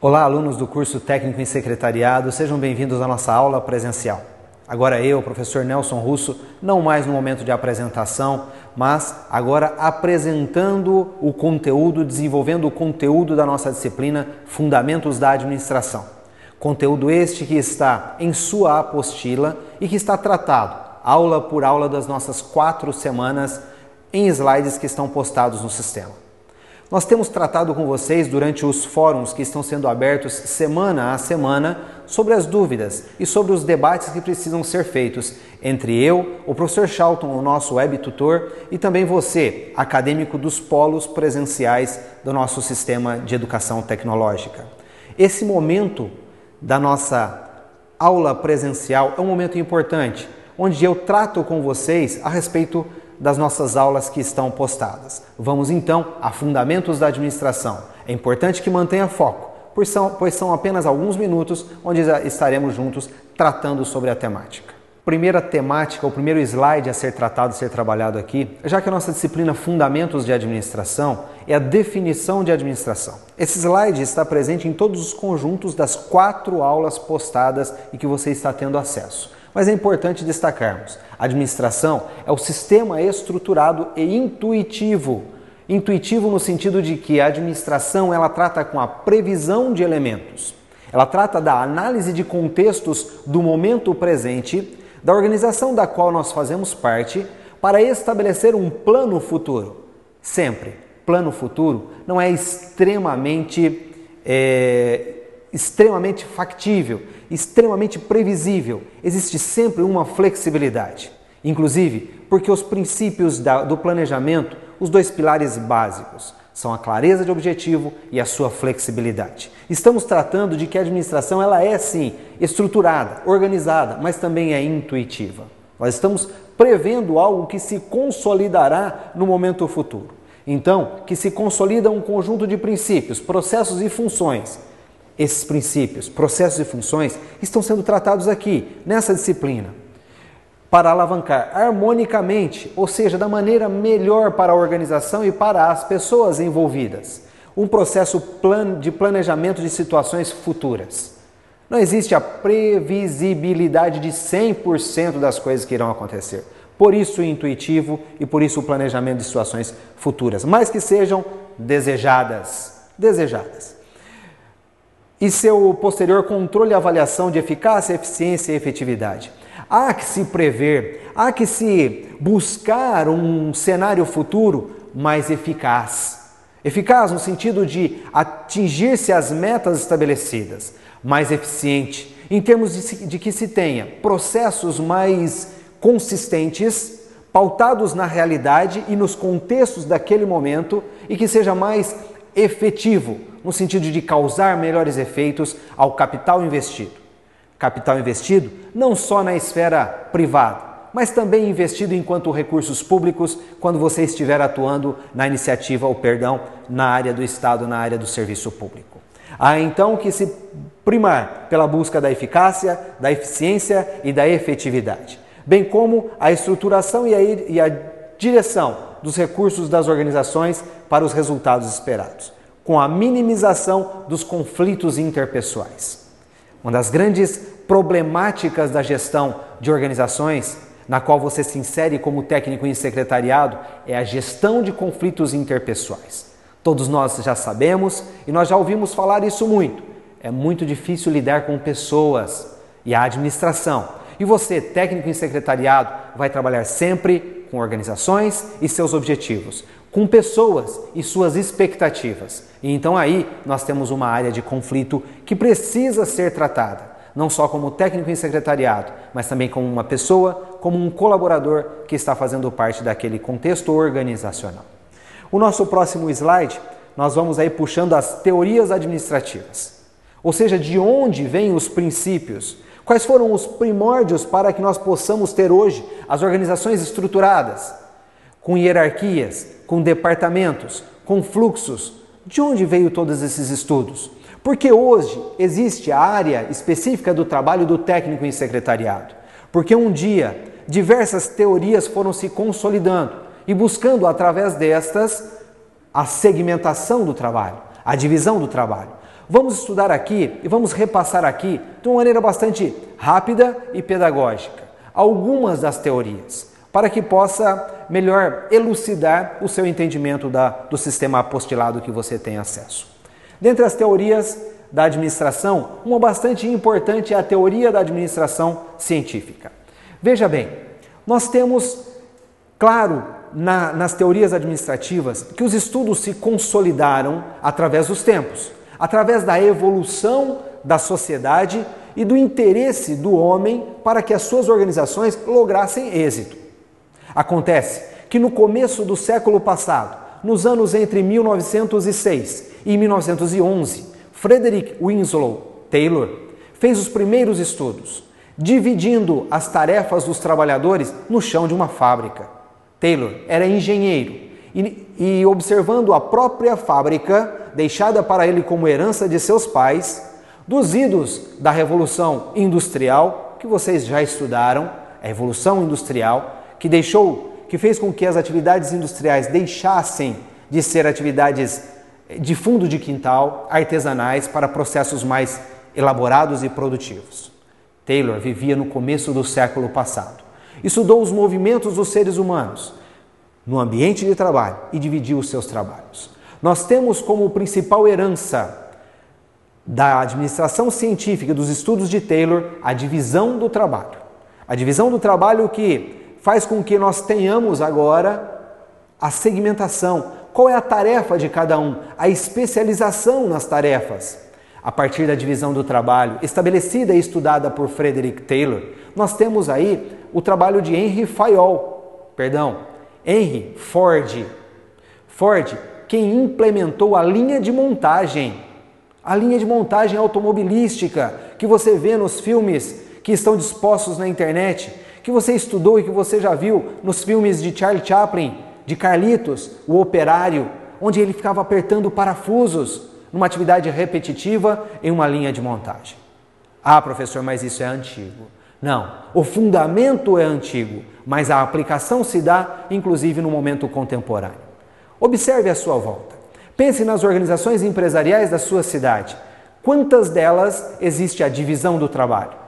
Olá, alunos do curso Técnico em Secretariado, sejam bem-vindos à nossa aula presencial. Agora eu, professor Nelson Russo, não mais no momento de apresentação, mas agora apresentando o conteúdo, desenvolvendo o conteúdo da nossa disciplina Fundamentos da Administração. Conteúdo este que está em sua apostila e que está tratado, aula por aula, das nossas 4 semanas em slides que estão postados no sistema. Nós temos tratado com vocês durante os fóruns que estão sendo abertos semana a semana sobre as dúvidas e sobre os debates que precisam ser feitos entre eu, o professor Charlton, o nosso web tutor, e também você, acadêmico dos polos presenciais do nosso sistema de educação tecnológica. Esse momento da nossa aula presencial é um momento importante, onde eu trato com vocês a respeito das nossas aulas que estão postadas. Vamos então a Fundamentos da Administração. É importante que mantenha foco, pois são apenas alguns minutos onde estaremos juntos tratando sobre a temática. Primeira temática, o primeiro slide a ser tratado, a ser trabalhado aqui, já que a nossa disciplina Fundamentos de Administração é a definição de administração. Esse slide está presente em todos os conjuntos das 4 aulas postadas e que você está tendo acesso. Mas é importante destacarmos, a administração é o sistema estruturado e intuitivo. Intuitivo no sentido de que a administração ela trata com a previsão de elementos. Ela trata da análise de contextos do momento presente, da organização da qual nós fazemos parte, para estabelecer um plano futuro. Sempre, plano futuro não é extremamente factível, extremamente previsível. Existe sempre uma flexibilidade. Inclusive, porque os princípios do planejamento, os 2 pilares básicos, são a clareza de objetivo e a sua flexibilidade. Estamos tratando de que a administração ela é, sim, estruturada, organizada, mas também é intuitiva. Nós estamos prevendo algo que se consolidará no momento futuro. Então, que se consolida um conjunto de princípios, processos e funções. Esses princípios, processos e funções estão sendo tratados aqui, nessa disciplina, para alavancar harmonicamente, ou seja, da maneira melhor para a organização e para as pessoas envolvidas, um processo de planejamento de situações futuras. Não existe a previsibilidade de 100% das coisas que irão acontecer. Por isso o intuitivo e por isso o planejamento de situações futuras, mas que sejam desejadas. E seu posterior controle e avaliação de eficácia, eficiência e efetividade. Há que se prever, há que se buscar um cenário futuro mais eficaz. Eficaz no sentido de atingir-se as metas estabelecidas, mais eficiente, em termos de que se tenha processos mais consistentes, pautados na realidade e nos contextos daquele momento e que seja mais efetivo, no sentido de causar melhores efeitos ao capital investido. Capital investido não só na esfera privada, mas também investido enquanto recursos públicos quando você estiver atuando na área do Estado, na área do serviço público. Há então que se primar pela busca da eficácia, da eficiência e da efetividade, bem como a estruturação e a direção dos recursos das organizações para os resultados esperados, com a minimização dos conflitos interpessoais. Uma das grandes problemáticas da gestão de organizações, na qual você se insere como técnico em secretariado, é a gestão de conflitos interpessoais. Todos nós já sabemos e nós já ouvimos falar isso muito. É muito difícil lidar com pessoas e a administração. E você, técnico em secretariado, vai trabalhar sempre com organizações e seus objetivos, com pessoas e suas expectativas. E então aí nós temos uma área de conflito que precisa ser tratada, não só como técnico em secretariado, mas também como uma pessoa, como um colaborador que está fazendo parte daquele contexto organizacional. O nosso próximo slide, nós vamos aí puxando as teorias administrativas, ou seja, de onde vêm os princípios, quais foram os primórdios para que nós possamos ter hoje as organizações estruturadas, com hierarquias, com departamentos, com fluxos. De onde veio todos esses estudos? Porque hoje existe a área específica do trabalho do técnico em secretariado. Porque um dia diversas teorias foram se consolidando e buscando através destas a segmentação do trabalho, a divisão do trabalho. Vamos estudar aqui e vamos repassar aqui de uma maneira bastante rápida e pedagógica algumas das teorias, para que possa melhor elucidar o seu entendimento do sistema apostilado que você tem acesso. Dentre as teorias da administração, uma bastante importante é a teoria da administração científica. Veja bem, nós temos, claro, nas teorias administrativas, que os estudos se consolidaram através dos tempos, através da evolução da sociedade e do interesse do homem para que as suas organizações lograssem êxito. Acontece que no começo do século passado, nos anos entre 1906 e 1911, Frederick Winslow Taylor fez os primeiros estudos, dividindo as tarefas dos trabalhadores no chão de uma fábrica. Taylor era engenheiro e observando a própria fábrica, deixada para ele como herança de seus pais, dos idos da Revolução Industrial, que vocês já estudaram, a Revolução Industrial, que fez com que as atividades industriais deixassem de ser atividades de fundo de quintal, artesanais, para processos mais elaborados e produtivos. Taylor vivia no começo do século passado. Estudou os movimentos dos seres humanos no ambiente de trabalho e dividiu os seus trabalhos. Nós temos como principal herança da administração científica e dos estudos de Taylor a divisão do trabalho. A divisão do trabalho que faz com que nós tenhamos agora a segmentação. Qual é a tarefa de cada um? A especialização nas tarefas. A partir da divisão do trabalho, estabelecida e estudada por Frederick Taylor, nós temos aí o trabalho de Henry Ford. Ford, quem implementou a linha de montagem automobilística que você vê nos filmes que estão dispostos na internet, que você estudou e que você já viu nos filmes de Charlie Chaplin, de Carlitos, o operário, onde ele ficava apertando parafusos numa atividade repetitiva em uma linha de montagem. Ah, professor, mas isso é antigo. Não, o fundamento é antigo, mas a aplicação se dá, inclusive, no momento contemporâneo. Observe a sua volta. Pense nas organizações empresariais da sua cidade. Quantas delas existe a divisão do trabalho?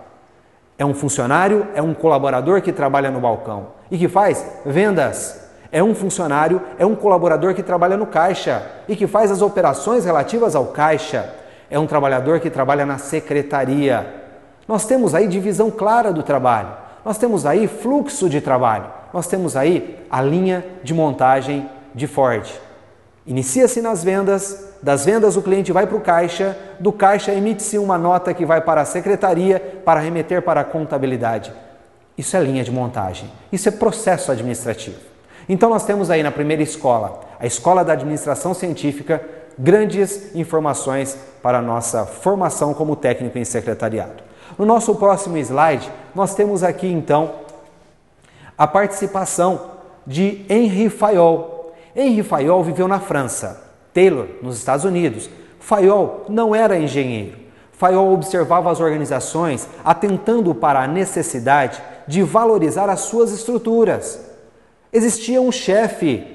É um funcionário, é um colaborador que trabalha no balcão e que faz vendas. É um funcionário, é um colaborador que trabalha no caixa e que faz as operações relativas ao caixa. É um trabalhador que trabalha na secretaria. Nós temos aí divisão clara do trabalho. Nós temos aí fluxo de trabalho. Nós temos aí a linha de montagem de Ford. Inicia-se nas vendas, das vendas o cliente vai para o caixa, do caixa emite-se uma nota que vai para a secretaria para remeter para a contabilidade. Isso é linha de montagem, isso é processo administrativo. Então nós temos aí na primeira escola, a Escola da Administração Científica, grandes informações para a nossa formação como técnico em secretariado. No nosso próximo slide, nós temos aqui então a participação de Henry Fayol. Henry Fayol viveu na França, Taylor nos Estados Unidos. Fayol não era engenheiro. Fayol observava as organizações atentando para a necessidade de valorizar as suas estruturas. Existia um chefe,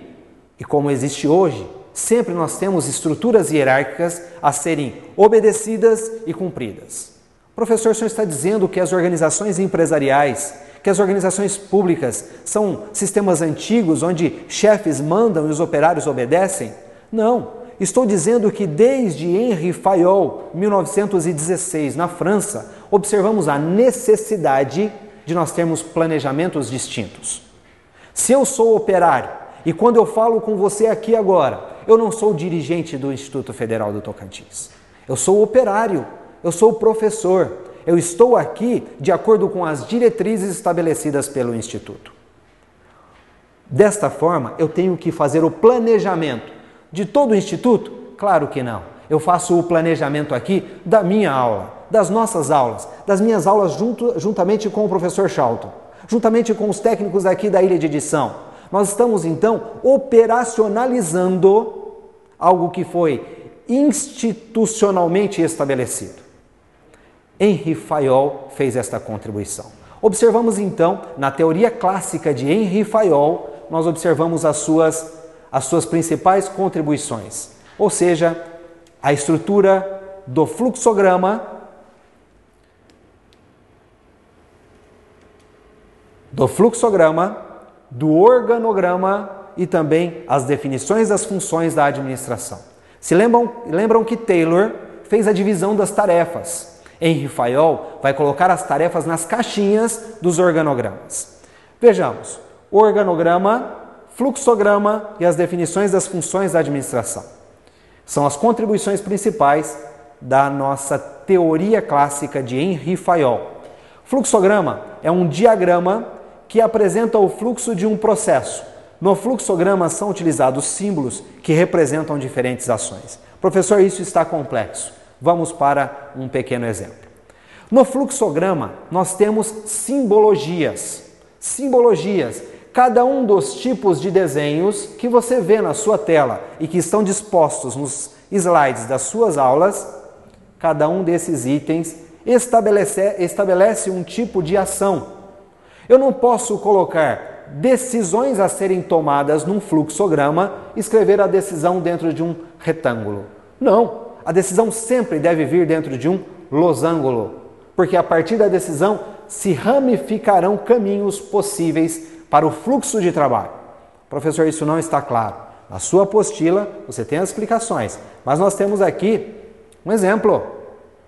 e como existe hoje, sempre nós temos estruturas hierárquicas a serem obedecidas e cumpridas. Professor, o senhor está dizendo que as organizações empresariais, que as organizações públicas são sistemas antigos onde chefes mandam e os operários obedecem? Não, estou dizendo que desde Henry Fayol, 1916, na França, observamos a necessidade de nós termos planejamentos distintos. Se eu sou operário e quando eu falo com você aqui agora, eu não sou dirigente do Instituto Federal do Tocantins. Eu sou operário, eu sou professor. Eu estou aqui de acordo com as diretrizes estabelecidas pelo Instituto. Desta forma, eu tenho que fazer o planejamento de todo o Instituto? Claro que não. Eu faço o planejamento aqui da minha aula, das nossas aulas, das minhas aulas juntamente com o professor Charlton, juntamente com os técnicos aqui da ilha de edição. Nós estamos, então, operacionalizando algo que foi institucionalmente estabelecido. Henry Fayol fez esta contribuição. Observamos então, na teoria clássica de Henry Fayol, nós observamos as suas principais contribuições, ou seja, a estrutura do fluxograma, do organograma e também as definições das funções da administração. Se lembram que Taylor fez a divisão das tarefas. Henry Fayol vai colocar as tarefas nas caixinhas dos organogramas. Vejamos, organograma, fluxograma e as definições das funções da administração. São as contribuições principais da nossa teoria clássica de Henry Fayol. Fluxograma é um diagrama que apresenta o fluxo de um processo. No fluxograma são utilizados símbolos que representam diferentes ações. Professor, isso está complexo. Vamos para um pequeno exemplo. No fluxograma, nós temos simbologias. Simbologias. Cada um dos tipos de desenhos que você vê na sua tela e que estão dispostos nos slides das suas aulas, cada um desses itens estabelece um tipo de ação. Eu não posso colocar decisões a serem tomadas num fluxograma e escrever a decisão dentro de um retângulo. Não, a decisão sempre deve vir dentro de um losango, porque a partir da decisão se ramificarão caminhos possíveis para o fluxo de trabalho. Professor, isso não está claro. Na sua apostila você tem as explicações, mas nós temos aqui um exemplo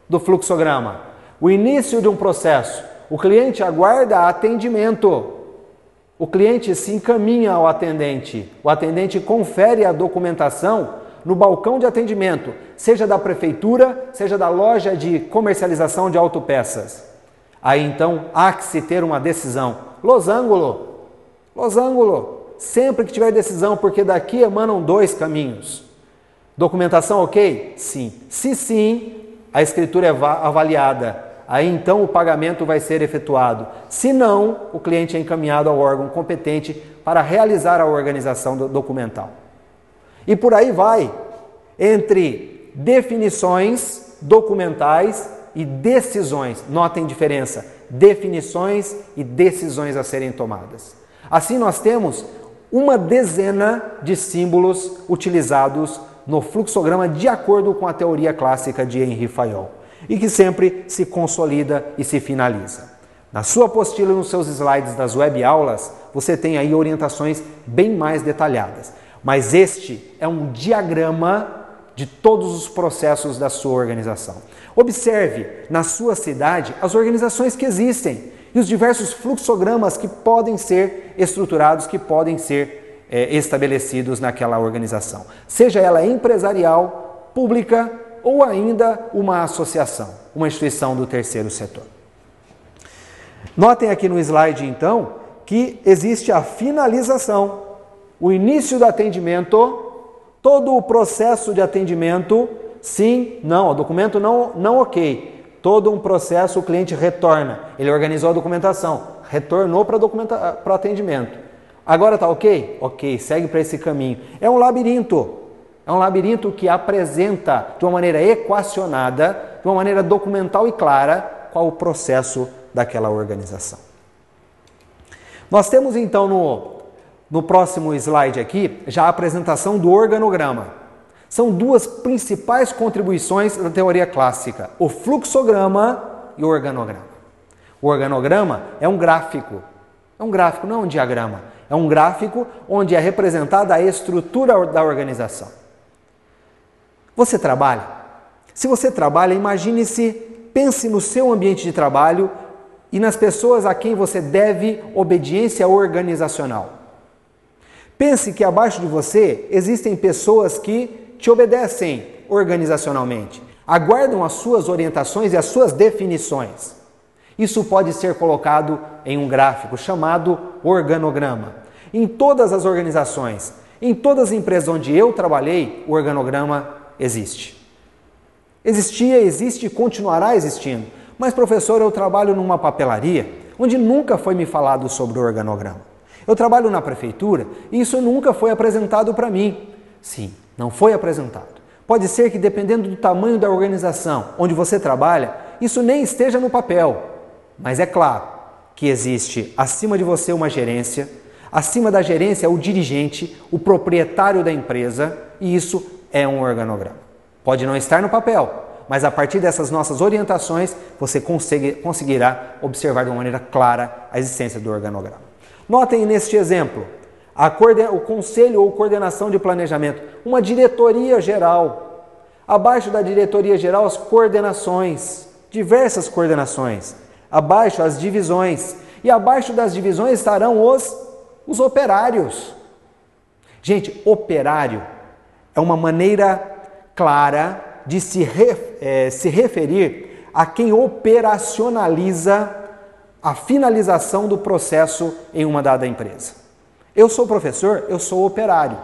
do fluxograma. O início de um processo. O cliente aguarda atendimento. O cliente se encaminha ao atendente. O atendente confere a documentação no balcão de atendimento, seja da prefeitura, seja da loja de comercialização de autopeças. Aí então há que se ter uma decisão. Losango. Sempre que tiver decisão, porque daqui emanam dois caminhos. Documentação ok? Sim. Se sim, a escritura é avaliada. Aí então o pagamento vai ser efetuado. Se não, o cliente é encaminhado ao órgão competente para realizar a organização documental. E por aí vai, entre definições documentais e decisões. Notem diferença, definições e decisões a serem tomadas. Assim nós temos uma dezena de símbolos utilizados no fluxograma de acordo com a teoria clássica de Henry Fayol e que sempre se consolida e se finaliza. Na sua apostila e nos seus slides das web aulas, você tem aí orientações bem mais detalhadas. Mas este é um diagrama de todos os processos da sua organização. Observe na sua cidade as organizações que existem e os diversos fluxogramas que podem ser estruturados, que podem ser estabelecidos naquela organização. Seja ela empresarial, pública ou ainda uma associação, uma instituição do terceiro setor. Notem aqui no slide, então, que existe a finalização, o início do atendimento, todo o processo de atendimento, sim, não, o documento não ok. Todo um processo o cliente retorna, ele organizou a documentação, retornou para o atendimento. Agora está ok? Ok, segue para esse caminho. É um labirinto. É um labirinto que apresenta de uma maneira equacionada, de uma maneira documental e clara, qual o processo daquela organização. Nós temos então no próximo slide aqui já a apresentação do organograma. São duas principais contribuições da teoria clássica, o fluxograma e o organograma. O organograma é um gráfico, não é um diagrama, é um gráfico onde é representada a estrutura da organização. Você trabalha? Se você trabalha, imagine-se, pense no seu ambiente de trabalho e nas pessoas a quem você deve obediência organizacional. Pense que abaixo de você existem pessoas que te obedecem organizacionalmente, aguardam as suas orientações e as suas definições. Isso pode ser colocado em um gráfico chamado organograma. Em todas as organizações, em todas as empresas onde eu trabalhei, o organograma existe. Existia, existe e continuará existindo. Mas, professor, eu trabalho numa papelaria onde nunca foi me falado sobre o organograma. Eu trabalho na prefeitura e isso nunca foi apresentado para mim. Sim, não foi apresentado. Pode ser que, dependendo do tamanho da organização onde você trabalha, isso nem esteja no papel. Mas é claro que existe acima de você uma gerência, acima da gerência o dirigente, o proprietário da empresa, e isso é um organograma. Pode não estar no papel, mas a partir dessas nossas orientações, você conseguirá observar de uma maneira clara a existência do organograma. Notem neste exemplo, o conselho ou coordenação de planejamento, uma diretoria geral. Abaixo da diretoria geral, as coordenações, diversas coordenações. Abaixo, as divisões. E abaixo das divisões estarão os operários. Gente, operário é uma maneira clara de se referir a quem operacionaliza a finalização do processo em uma dada empresa. Eu sou professor, eu sou operário.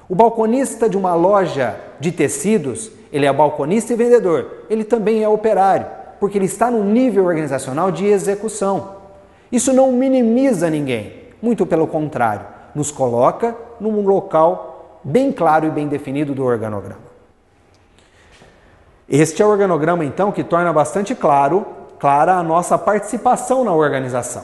O balconista de uma loja de tecidos, ele é balconista e vendedor. Ele também é operário, porque ele está no nível organizacional de execução. Isso não minimiza ninguém, muito pelo contrário, nos coloca num local bem claro e bem definido do organograma. Este é o organograma, então, que torna bastante clara a nossa participação na organização.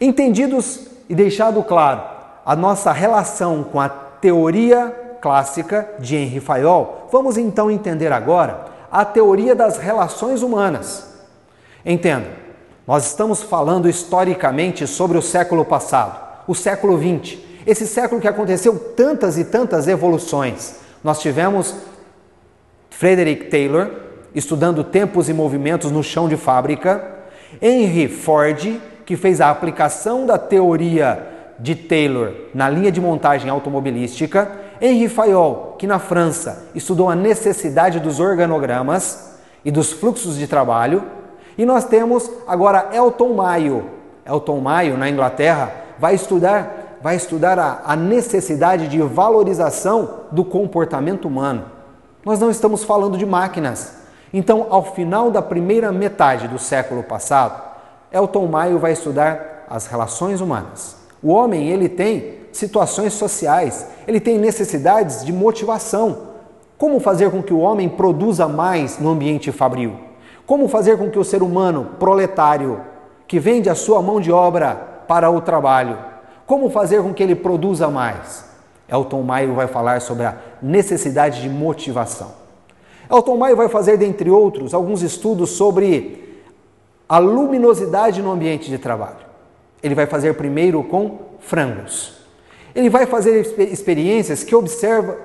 Entendidos e deixado claro a nossa relação com a teoria clássica de Henri Fayol, vamos então entender agora a teoria das relações humanas. Entenda, nós estamos falando historicamente sobre o século passado, o século XX, esse século que aconteceu tantas e tantas evoluções. Nós tivemos Frederick Taylor estudando tempos e movimentos no chão de fábrica, Henry Ford, que fez a aplicação da teoria de Taylor na linha de montagem automobilística, Henri Fayol, que na França estudou a necessidade dos organogramas e dos fluxos de trabalho, e nós temos agora Elton Mayo. Elton Mayo, na Inglaterra, vai estudar a necessidade de valorização do comportamento humano. Nós não estamos falando de máquinas. Então, ao final da primeira metade do século passado, Elton Mayo vai estudar as relações humanas. O homem, ele tem situações sociais, ele tem necessidades de motivação. Como fazer com que o homem produza mais no ambiente fabril? Como fazer com que o ser humano proletário, que vende a sua mão de obra para o trabalho, como fazer com que ele produza mais? Elton Mayo vai falar sobre a necessidade de motivação. Elton Mayo vai fazer, dentre outros, alguns estudos sobre a luminosidade no ambiente de trabalho. Ele vai fazer primeiro com frangos. Ele vai fazer experiências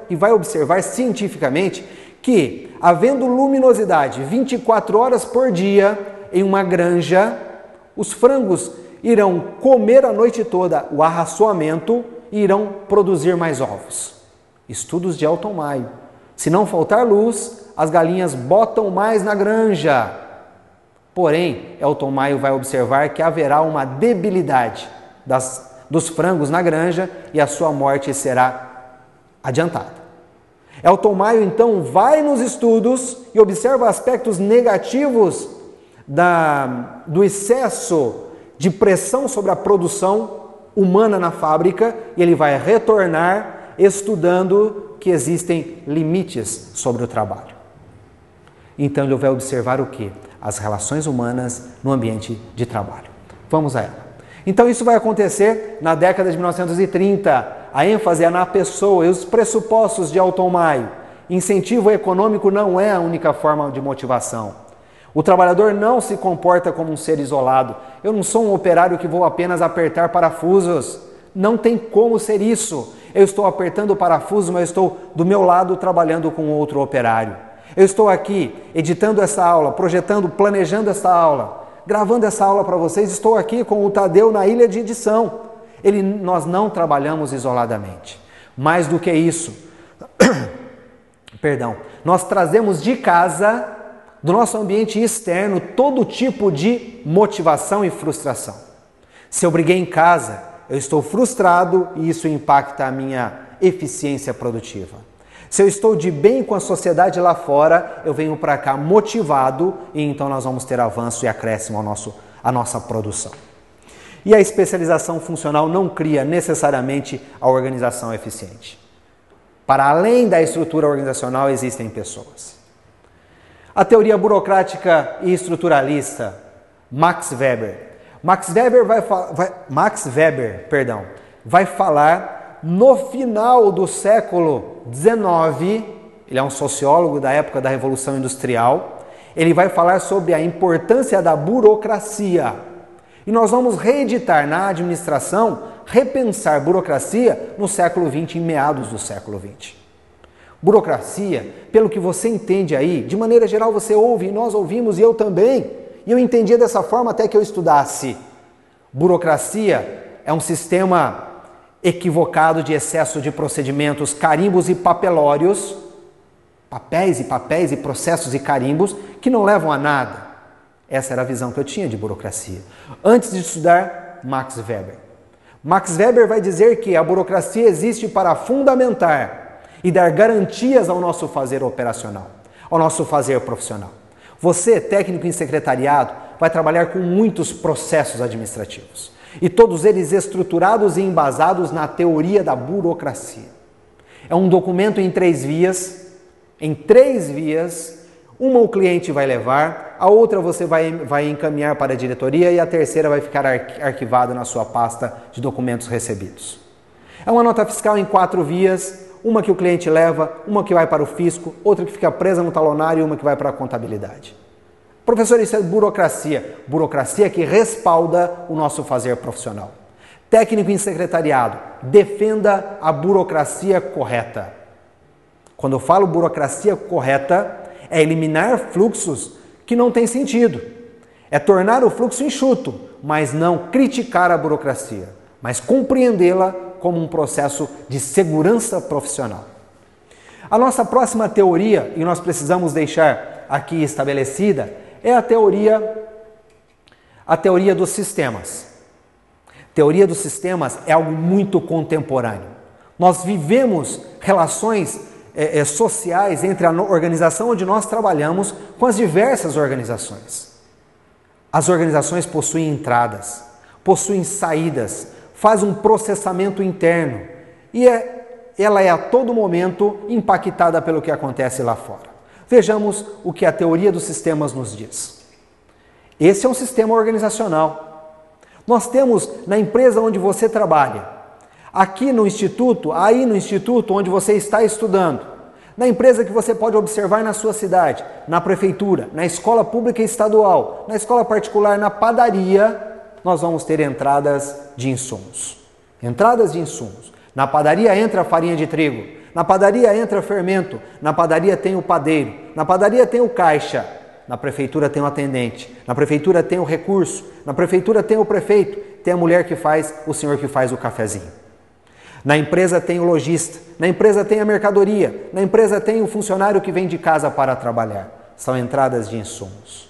e vai observar cientificamente que, havendo luminosidade 24 horas por dia em uma granja, os frangos irão comer a noite toda o arraçoamento e irão produzir mais ovos. Estudos de Elton Mayo. Se não faltar luz, as galinhas botam mais na granja. Porém, Elton Mayo vai observar que haverá uma debilidade dos frangos na granja e a sua morte será adiantada. Elton Mayo, então, vai nos estudos e observa aspectos negativos do excesso de pressão sobre a produção humana na fábrica, e ele vai retornar estudando que existem limites sobre o trabalho. Então ele vai observar o quê? As relações humanas no ambiente de trabalho. Vamos a ela. Então isso vai acontecer na década de 1930. A ênfase é na pessoa e os pressupostos de Elton Mayo. Incentivo econômico não é a única forma de motivação. O trabalhador não se comporta como um ser isolado. Eu não sou um operário que vou apenas apertar parafusos. Não tem como ser isso. Eu estou apertando o parafuso, mas eu estou do meu lado trabalhando com outro operário. Eu estou aqui editando essa aula, projetando, planejando essa aula, gravando essa aula para vocês. Estou aqui com o Tadeu na ilha de edição. Nós não trabalhamos isoladamente. Mais do que isso, nós trazemos de casa, do nosso ambiente externo, todo tipo de motivação e frustração. Se eu briguei em casa, eu estou frustrado e isso impacta a minha eficiência produtiva. Se eu estou de bem com a sociedade lá fora, eu venho para cá motivado e então nós vamos ter avanço e acréscimo à nossa produção. E a especialização funcional não cria necessariamente a organização eficiente. Para além da estrutura organizacional, existem pessoas. A teoria burocrática e estruturalista, Max Weber vai falar no final do século XIX, ele é um sociólogo da época da Revolução Industrial. Ele vai falar sobre a importância da burocracia. E nós vamos reeditar na administração, repensar burocracia no século XX, em meados do século XX. Burocracia, pelo que você entende aí, de maneira geral você ouve, nós ouvimos e eu também, e eu entendia dessa forma até que eu estudasse. Burocracia é um sistema equivocado de excesso de procedimentos, carimbos e papelórios, papéis e processos e carimbos que não levam a nada. Essa era a visão que eu tinha de burocracia. Antes de estudar Max Weber. Max Weber vai dizer que a burocracia existe para fundamentar e dar garantias ao nosso fazer operacional, ao nosso fazer profissional. Você, técnico em secretariado, vai trabalhar com muitos processos administrativos e todos eles estruturados e embasados na teoria da burocracia. É um documento em 3 vias, uma o cliente vai levar, a outra você vai encaminhar para a diretoria e a terceira vai ficar arquivada na sua pasta de documentos recebidos. É uma nota fiscal em 4 vias, uma que o cliente leva, uma que vai para o fisco, outra que fica presa no talonário e uma que vai para a contabilidade. Professor, isso é burocracia. Burocracia que respalda o nosso fazer profissional. Técnico em secretariado, defenda a burocracia correta. Quando eu falo burocracia correta, é eliminar fluxos que não têm sentido. É tornar o fluxo enxuto, mas não criticar a burocracia, mas compreendê-la como um processo de segurança profissional. A nossa próxima teoria, e nós precisamos deixar aqui estabelecida, é a teoria dos sistemas. Teoria dos sistemas é algo muito contemporâneo. Nós vivemos relações sociais entre a organização onde nós trabalhamos com as diversas organizações. As organizações possuem entradas, possuem saídas, faz um processamento interno e ela é a todo momento impactada pelo que acontece lá fora. Vejamos o que a teoria dos sistemas nos diz. Esse é um sistema organizacional. Nós temos na empresa onde você trabalha, aqui no instituto, aí no instituto onde você está estudando, na empresa que você pode observar na sua cidade, na prefeitura, na escola pública e estadual, na escola particular, na padaria, nós vamos ter entradas de insumos. Entradas de insumos. Na padaria entra a farinha de trigo, na padaria entra fermento, na padaria tem o padeiro, na padaria tem o caixa, na prefeitura tem o atendente, na prefeitura tem o recurso, na prefeitura tem o prefeito, tem a mulher que faz, o senhor que faz o cafezinho. Na empresa tem o lojista, na empresa tem a mercadoria, na empresa tem o funcionário que vem de casa para trabalhar. São entradas de insumos.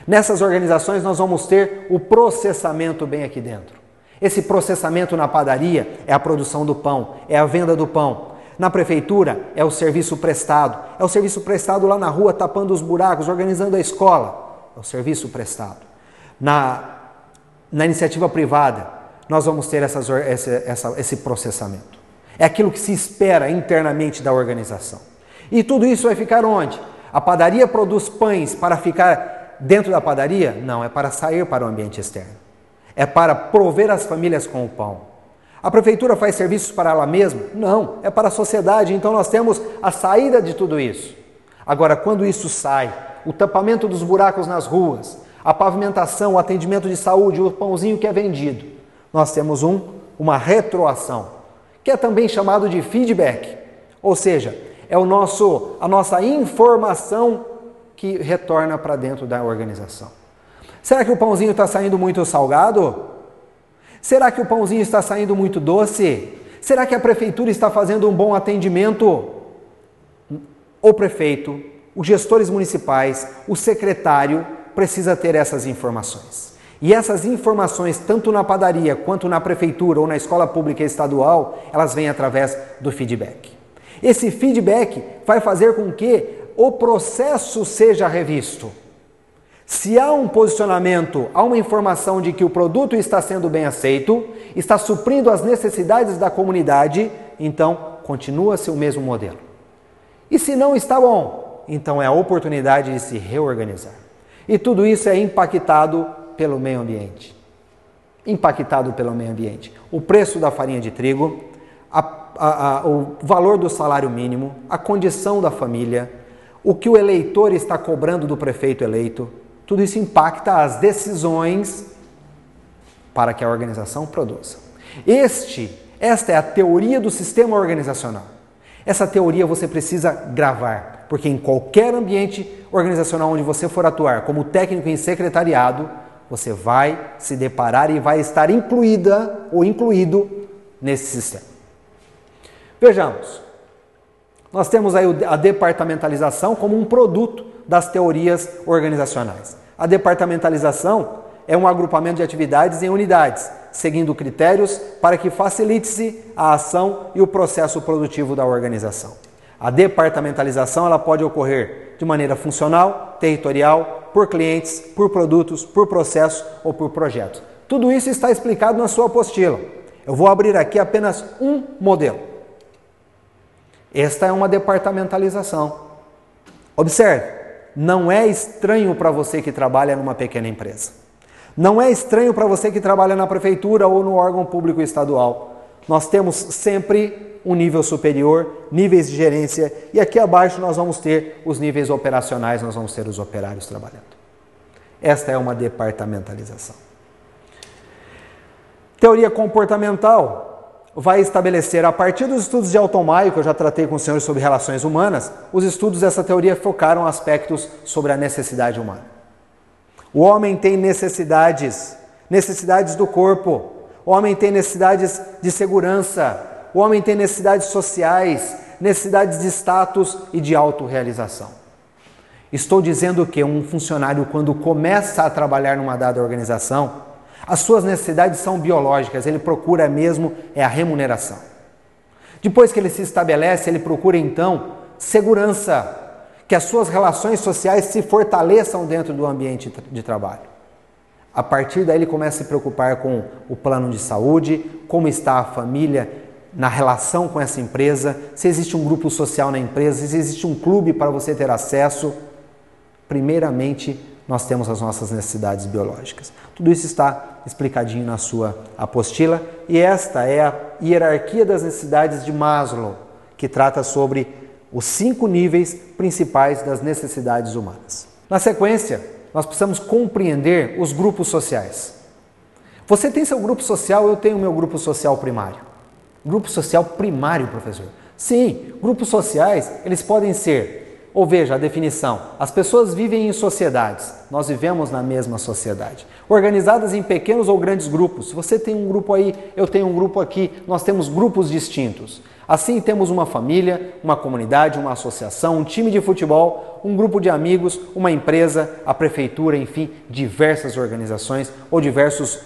Nessas organizações nós vamos ter o processamento bem aqui dentro. Esse processamento na padaria é a produção do pão, é a venda do pão. Na prefeitura é o serviço prestado lá na rua, tapando os buracos, organizando a escola. É o serviço prestado. Na iniciativa privada, nós vamos ter esse processamento. É aquilo que se espera internamente da organização. E tudo isso vai ficar onde? A padaria produz pães para ficar dentro da padaria? Não, é para sair para o ambiente externo. É para prover as famílias com o pão. A prefeitura faz serviços para ela mesma? Não, é para a sociedade. Então nós temos a saída de tudo isso. Agora, quando isso sai, o tampamento dos buracos nas ruas, a pavimentação, o atendimento de saúde, o pãozinho que é vendido, nós temos uma retroação, que é também chamado de feedback. Ou seja, é a nossa informação que retorna para dentro da organização. Será que o pãozinho está saindo muito salgado? Será que o pãozinho está saindo muito doce? Será que a prefeitura está fazendo um bom atendimento? O prefeito, os gestores municipais, o secretário precisa ter essas informações. E essas informações, tanto na padaria quanto na prefeitura ou na escola pública estadual, elas vêm através do feedback. Esse feedback vai fazer com que o processo seja revisto. Se há um posicionamento, há uma informação de que o produto está sendo bem aceito, está suprindo as necessidades da comunidade, então continua-se o mesmo modelo. E se não está bom, então é a oportunidade de se reorganizar. E tudo isso é impactado pelo meio ambiente. Impactado pelo meio ambiente. O preço da farinha de trigo, o valor do salário mínimo, a condição da família, o que o eleitor está cobrando do prefeito eleito, tudo isso impacta as decisões para que a organização produza. Esta é a teoria do sistema organizacional. Essa teoria você precisa gravar, porque em qualquer ambiente organizacional onde você for atuar, como técnico em secretariado, você vai se deparar e vai estar incluída ou incluído nesse sistema. Vejamos, nós temos aí a departamentalização como um produto das teorias organizacionais. A departamentalização é um agrupamento de atividades em unidades, seguindo critérios para que facilite-se a ação e o processo produtivo da organização. A departamentalização ela pode ocorrer de maneira funcional, territorial, por clientes, por produtos, por processos ou por projetos. Tudo isso está explicado na sua apostila. Eu vou abrir aqui apenas um modelo. Esta é uma departamentalização. Observe, não é estranho para você que trabalha numa pequena empresa. Não é estranho para você que trabalha na prefeitura ou no órgão público estadual. Nós temos sempre um nível superior, níveis de gerência, e aqui abaixo nós vamos ter os níveis operacionais, nós vamos ter os operários trabalhando. Esta é uma departamentalização. Teoria comportamental vai estabelecer, a partir dos estudos de Alton Maio, que eu já tratei com os senhores sobre relações humanas, os estudos dessa teoria focaram aspectos sobre a necessidade humana. O homem tem necessidades do corpo, o homem tem necessidades de segurança, o homem tem necessidades sociais, necessidades de status e de autorrealização. Estou dizendo que um funcionário, quando começa a trabalhar numa dada organização, as suas necessidades são biológicas, ele procura mesmo a remuneração. Depois que ele se estabelece, ele procura então segurança, que as suas relações sociais se fortaleçam dentro do ambiente de trabalho. A partir daí ele começa a se preocupar com o plano de saúde, como está a família na relação com essa empresa, se existe um grupo social na empresa, se existe um clube para você ter acesso. Primeiramente, nós temos as nossas necessidades biológicas. Tudo isso está explicadinho na sua apostila e esta é a hierarquia das necessidades de Maslow, que trata sobre os 5 níveis principais das necessidades humanas. Na sequência, nós precisamos compreender os grupos sociais. Você tem seu grupo social, eu tenho meu grupo social primário. Grupo social primário, professor? Sim, grupos sociais, eles podem ser, ou veja a definição, as pessoas vivem em sociedades, nós vivemos na mesma sociedade, organizadas em pequenos ou grandes grupos. Se você tem um grupo aí, eu tenho um grupo aqui, nós temos grupos distintos. Assim temos uma família, uma comunidade, uma associação, um time de futebol, um grupo de amigos, uma empresa, a prefeitura, enfim, diversas organizações ou diversos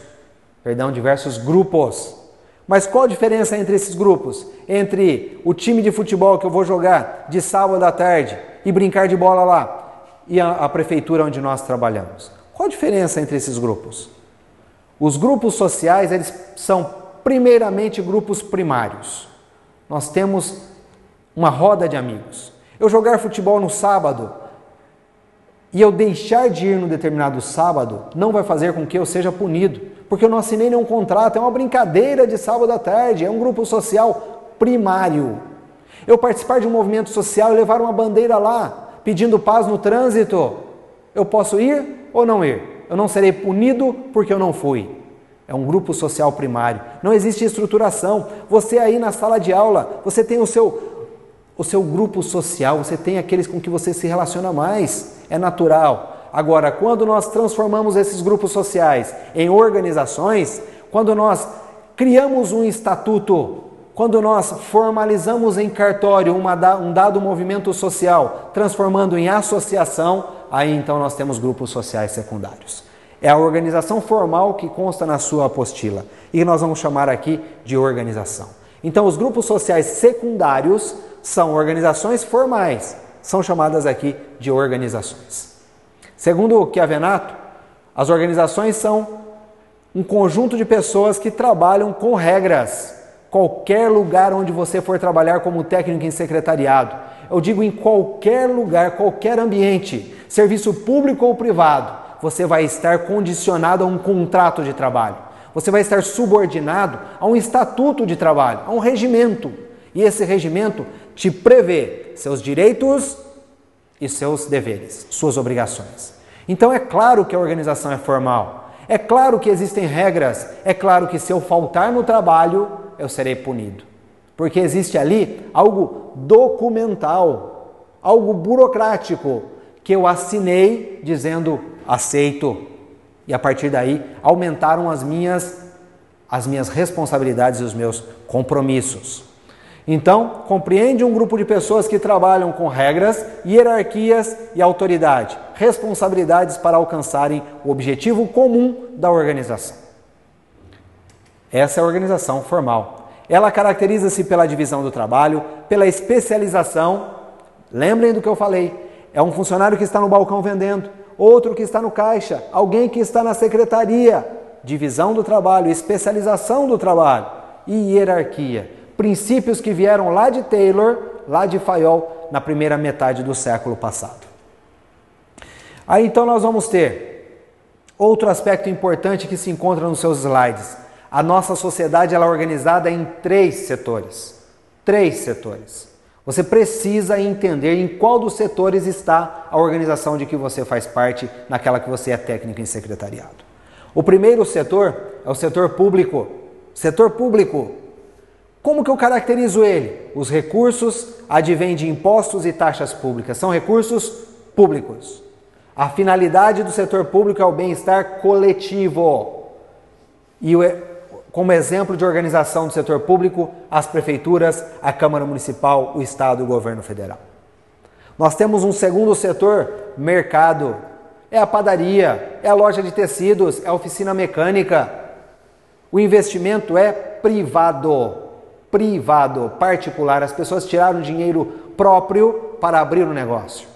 grupos. Mas qual a diferença entre esses grupos? Entre o time de futebol que eu vou jogar de sábado à tarde e brincar de bola lá e a prefeitura onde nós trabalhamos? Qual a diferença entre esses grupos? Os grupos sociais, eles são primeiramente grupos primários. Nós temos uma roda de amigos. Eu jogar futebol no sábado e eu deixar de ir no determinado sábado não vai fazer com que eu seja punido, porque eu não assinei nenhum contrato, é uma brincadeira de sábado à tarde, é um grupo social primário. Eu participar de um movimento social e levar uma bandeira lá, pedindo paz no trânsito, eu posso ir ou não ir? Eu não serei punido porque eu não fui. É um grupo social primário. Não existe estruturação. Você aí na sala de aula, você tem o seu grupo social, você tem aqueles com que você se relaciona mais. É natural. Agora, quando nós transformamos esses grupos sociais em organizações, quando nós criamos um estatuto, quando nós formalizamos em cartório um dado movimento social, transformando em associação, aí então nós temos grupos sociais secundários. É a organização formal que consta na sua apostila e nós vamos chamar aqui de organização. Então, os grupos sociais secundários são organizações formais, são chamadas aqui de organizações. Segundo o Chiavenato, as organizações são um conjunto de pessoas que trabalham com regras. Qualquer lugar onde você for trabalhar como técnico em secretariado, eu digo em qualquer lugar, qualquer ambiente, serviço público ou privado, você vai estar condicionado a um contrato de trabalho. Você vai estar subordinado a um estatuto de trabalho, a um regimento. E esse regimento te prevê seus direitos e seus deveres, suas obrigações. Então é claro que a organização é formal, é claro que existem regras, é claro que se eu faltar no trabalho, eu serei punido. Porque existe ali algo documental, algo burocrático, que eu assinei dizendo aceito. E a partir daí aumentaram as minhas responsabilidades e os meus compromissos. Então, compreende um grupo de pessoas que trabalham com regras, hierarquias e autoridade, responsabilidades para alcançarem o objetivo comum da organização. Essa é a organização formal. Ela caracteriza-se pela divisão do trabalho, pela especialização. Lembrem do que eu falei. É um funcionário que está no balcão vendendo, outro que está no caixa, alguém que está na secretaria. Divisão do trabalho, especialização do trabalho e hierarquia. Princípios que vieram lá de Taylor, lá de Fayol, na primeira metade do século passado. Aí então nós vamos ter outro aspecto importante que se encontra nos seus slides. A nossa sociedade ela é organizada em 3 setores. 3 setores. Você precisa entender em qual dos setores está a organização de que você faz parte, naquela que você é técnico em secretariado. O primeiro setor é o setor público. Setor público. Como que eu caracterizo ele? Os recursos advêm de impostos e taxas públicas. São recursos públicos. A finalidade do setor público é o bem-estar coletivo. E como exemplo de organização do setor público, as prefeituras, a Câmara Municipal, o Estado e o Governo Federal. Nós temos um segundo setor, mercado. É a padaria, é a loja de tecidos, é a oficina mecânica. O investimento é privado, particular. As pessoas tiraram dinheiro próprio para abrir um negócio.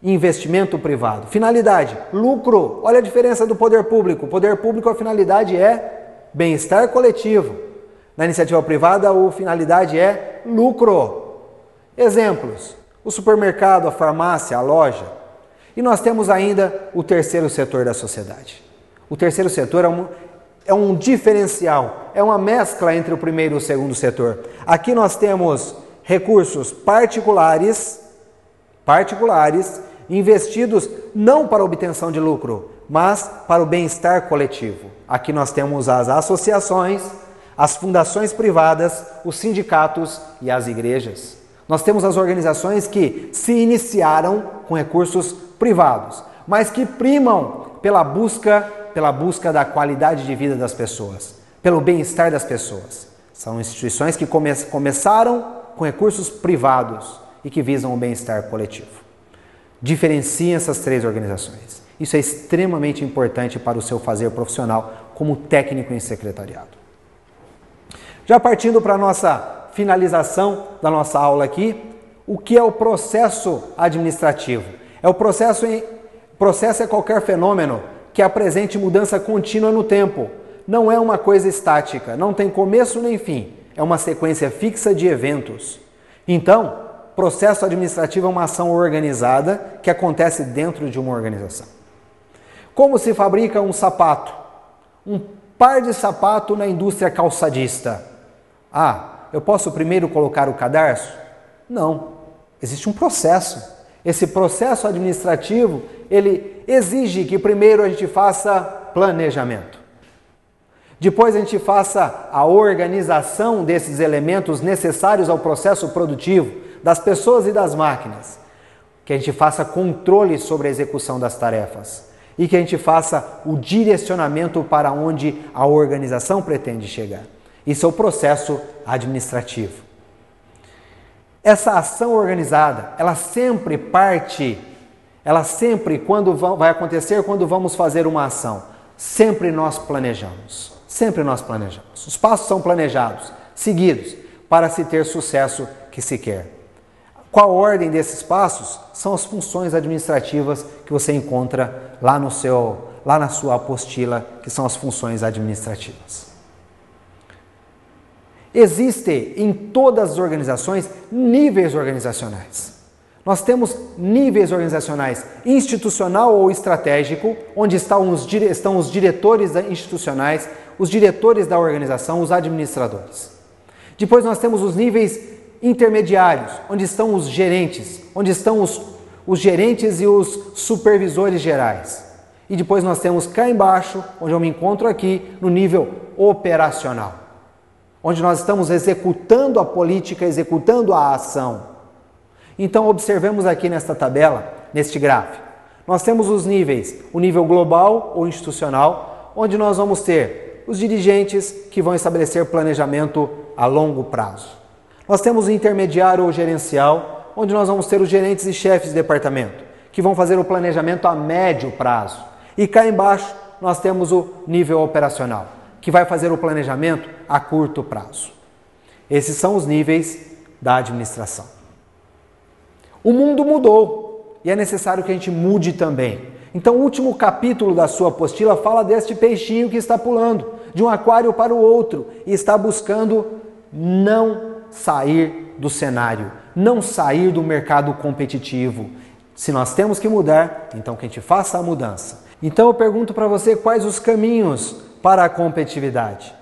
Investimento privado. Finalidade, lucro. Olha a diferença do poder público. O poder público, a finalidade é bem-estar coletivo. Na iniciativa privada, a finalidade é lucro. Exemplos, o supermercado, a farmácia, a loja. E nós temos ainda o terceiro setor da sociedade. O terceiro setor é um diferencial, é uma mescla entre o primeiro e o segundo setor. Aqui nós temos recursos particulares, investidos não para obtenção de lucro, mas para o bem-estar coletivo. Aqui nós temos as associações, as fundações privadas, os sindicatos e as igrejas. Nós temos as organizações que se iniciaram com recursos privados, mas que primam pela busca da qualidade de vida das pessoas, pelo bem-estar das pessoas. São instituições que começaram com recursos privados e que visam o bem-estar coletivo. Diferenciem essas 3 organizações. Isso é extremamente importante para o seu fazer profissional como técnico em secretariado. Já partindo para a nossa finalização da nossa aula aqui, o que é o processo administrativo? O processo é qualquer fenômeno que apresente mudança contínua no tempo. Não é uma coisa estática, não tem começo nem fim. É uma sequência fixa de eventos. Então, processo administrativo é uma ação organizada que acontece dentro de uma organização. Como se fabrica um sapato? Um par de sapato na indústria calçadista. Eu posso primeiro colocar o cadarço? Não. Existe um processo. Esse processo administrativo, ele exige que primeiro a gente faça planejamento. Depois a gente faça a organização desses elementos necessários ao processo produtivo, das pessoas e das máquinas. Que a gente faça controle sobre a execução das tarefas. E que a gente faça o direcionamento para onde a organização pretende chegar. Isso é o processo administrativo. Essa ação organizada, ela sempre quando vai acontecer quando vamos fazer uma ação, sempre nós planejamos. Os passos são planejados, seguidos, para se ter sucesso que se quer. Qual a ordem desses passos? São as funções administrativas que você encontra lá na sua apostila, que são as funções administrativas. Existem em todas as organizações níveis organizacionais. Nós temos níveis organizacionais institucional ou estratégico, onde estão os diretores institucionais, os diretores da organização, os administradores. Depois nós temos os níveis intermediários, onde estão os gerentes, onde estão os gerentes e os supervisores gerais. E depois nós temos cá embaixo, onde eu me encontro aqui, no nível operacional, onde nós estamos executando a política, executando a ação. Então observemos aqui nesta tabela, neste gráfico, nós temos os níveis, o nível global ou institucional, onde nós vamos ter os dirigentes que vão estabelecer planejamento a longo prazo. Nós temos o intermediário ou gerencial, onde nós vamos ter os gerentes e chefes de departamento, que vão fazer o planejamento a médio prazo. E cá embaixo nós temos o nível operacional, que vai fazer o planejamento a curto prazo. Esses são os níveis da administração. O mundo mudou e é necessário que a gente mude também. Então o último capítulo da sua apostila fala deste peixinho que está pulando de um aquário para o outro e está buscando não sair do cenário, não sair do mercado competitivo. Se nós temos que mudar, então que a gente faça a mudança. Então eu pergunto para você quais os caminhos para a competitividade.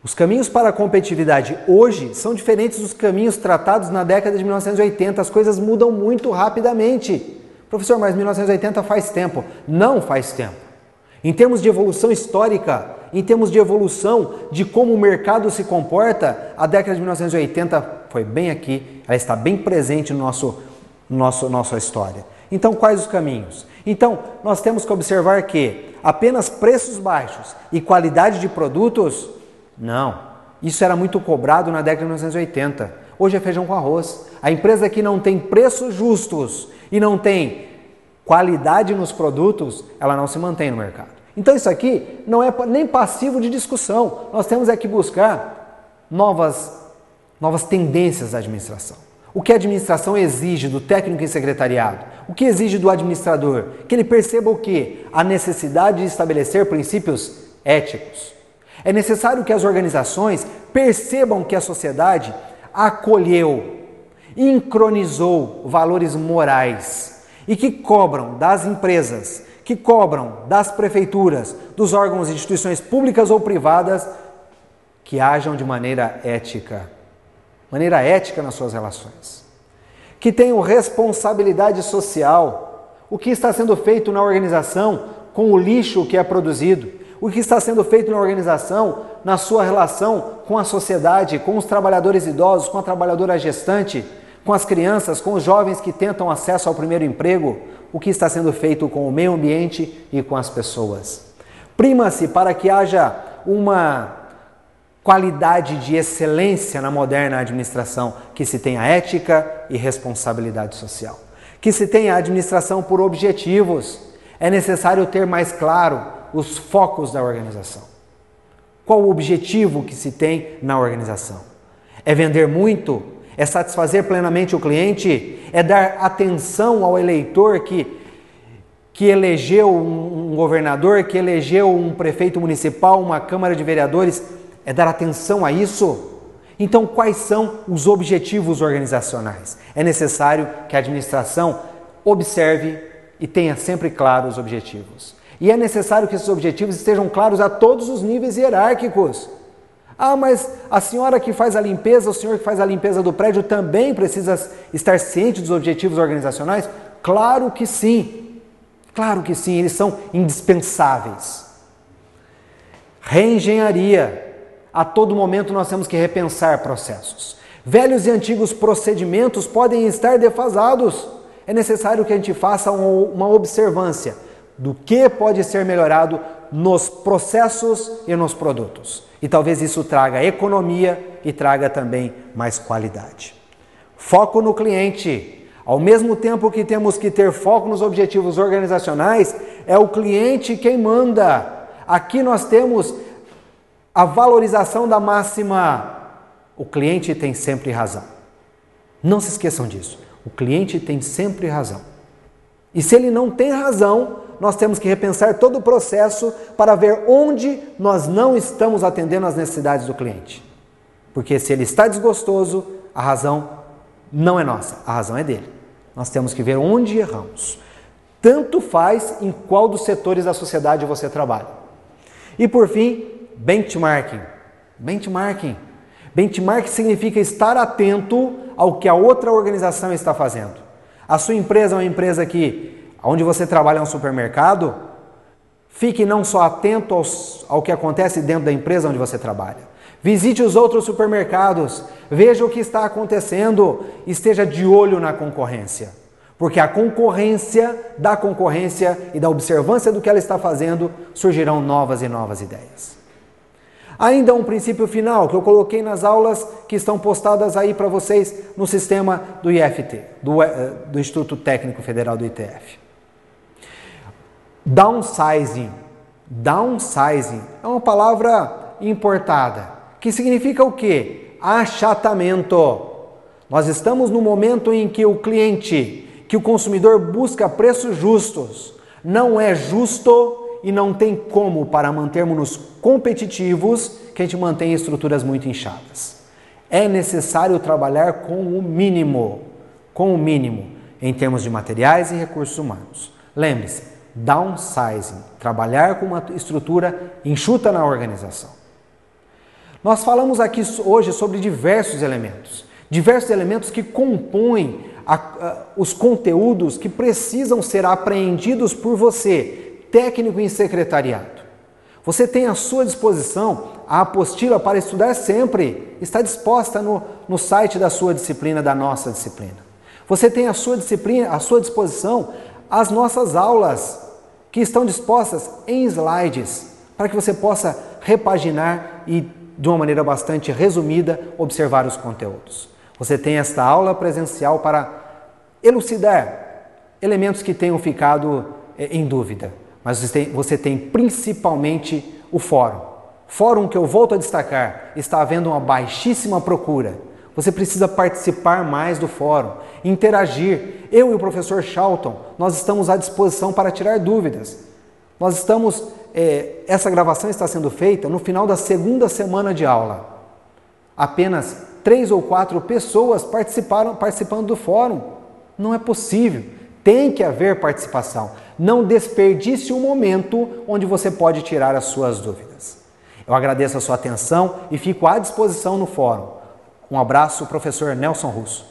Os caminhos para a competitividade hoje são diferentes dos caminhos tratados na década de 1980. As coisas mudam muito rapidamente. Professor, mas 1980 faz tempo. Não faz tempo. Em termos de evolução histórica, em termos de evolução de como o mercado se comporta, a década de 1980 foi bem aqui, ela está bem presente no nossa história. Então, quais os caminhos? Então, nós temos que observar que apenas preços baixos e qualidade de produtos, não. Isso era muito cobrado na década de 1980. Hoje é feijão com arroz. A empresa que não tem preços justos e não tem qualidade nos produtos, ela não se mantém no mercado. Então isso aqui não é nem passivo de discussão. Nós temos que buscar novas tendências da administração. O que a administração exige do técnico em secretariado? O que exige do administrador? Que ele perceba o quê? A necessidade de estabelecer princípios éticos. É necessário que as organizações percebam que a sociedade acolheu, sincronizou valores morais e que cobram das empresas, que cobram das prefeituras, dos órgãos e instituições públicas ou privadas que hajam de maneira ética nas suas relações. Que tenham responsabilidade social. O que está sendo feito na organização com o lixo que é produzido? O que está sendo feito na organização, na sua relação com a sociedade, com os trabalhadores idosos, com a trabalhadora gestante, com as crianças, com os jovens que tentam acesso ao primeiro emprego? O que está sendo feito com o meio ambiente e com as pessoas? Prima-se para que haja uma qualidade de excelência na moderna administração, que se tenha ética e responsabilidade social. Que se tenha administração por objetivos. É necessário ter mais claro os focos da organização. Qual o objetivo que se tem na organização? É vender muito? É satisfazer plenamente o cliente? É dar atenção ao eleitor que elegeu um governador, que elegeu um prefeito municipal, uma câmara de vereadores? É dar atenção a isso? Então, quais são os objetivos organizacionais? É necessário que a administração observe e tenha sempre claros os objetivos. E é necessário que esses objetivos estejam claros a todos os níveis hierárquicos. Ah, mas a senhora que faz a limpeza, o senhor que faz a limpeza do prédio também precisa estar ciente dos objetivos organizacionais? Claro que sim. Claro que sim, eles são indispensáveis. Reengenharia. A todo momento nós temos que repensar processos. Velhos e antigos procedimentos podem estar defasados. É necessário que a gente faça uma observância do que pode ser melhorado nos processos e nos produtos. E talvez isso traga economia e traga também mais qualidade. Foco no cliente. Ao mesmo tempo que temos que ter foco nos objetivos organizacionais, é o cliente quem manda. Aqui nós temos a valorização da máxima: o cliente tem sempre razão. Não se esqueçam disso. O cliente tem sempre razão. E se ele não tem razão, nós temos que repensar todo o processo para ver onde nós não estamos atendendo às necessidades do cliente. Porque se ele está desgostoso, a razão não é nossa, a razão é dele. Nós temos que ver onde erramos. Tanto faz em qual dos setores da sociedade você trabalha. E por fim, benchmarking. Benchmarking. Benchmarking significa estar atento ao que a outra organização está fazendo. A sua empresa é uma empresa onde você trabalha em um supermercado, fique não só atento ao que acontece dentro da empresa onde você trabalha. Visite os outros supermercados, veja o que está acontecendo, esteja de olho na concorrência. Porque da concorrência e da observância do que ela está fazendo, surgirão novas e novas ideias. Ainda um princípio final que eu coloquei nas aulas que estão postadas aí para vocês no sistema do IFT, do Instituto Técnico Federal do ITF. Downsizing. Downsizing é uma palavra importada, que significa o quê? Achatamento. Nós estamos no momento em que o cliente, que o consumidor busca preços justos. Não é justo e não tem como, para mantermos-nos competitivos, que a gente mantenha estruturas muito inchadas. É necessário trabalhar com o mínimo, em termos de materiais e recursos humanos. Lembre-se, downsizing, trabalhar com uma estrutura enxuta na organização. Nós falamos aqui hoje sobre diversos elementos que compõem os conteúdos que precisam ser apreendidos por você, técnico em secretariado. Você tem à sua disposição a apostila para estudar sempre, está disposta no site da sua disciplina, da nossa disciplina. Você tem à sua disposição as nossas aulas, que estão dispostas em slides, para que você possa repaginar e, de uma maneira bastante resumida, observar os conteúdos. Você tem esta aula presencial para elucidar elementos que tenham ficado em dúvida. Mas você tem principalmente o fórum. Fórum que eu volto a destacar, está havendo uma baixíssima procura. Você precisa participar mais do fórum, interagir. Eu e o professor Charlton, nós estamos à disposição para tirar dúvidas. Essa gravação está sendo feita no final da segunda semana de aula. Apenas 3 ou 4 pessoas participando do fórum. Não é possível. Tem que haver participação. Não desperdice o momento onde você pode tirar as suas dúvidas. Eu agradeço a sua atenção e fico à disposição no fórum. Um abraço, professor Nelson Russo.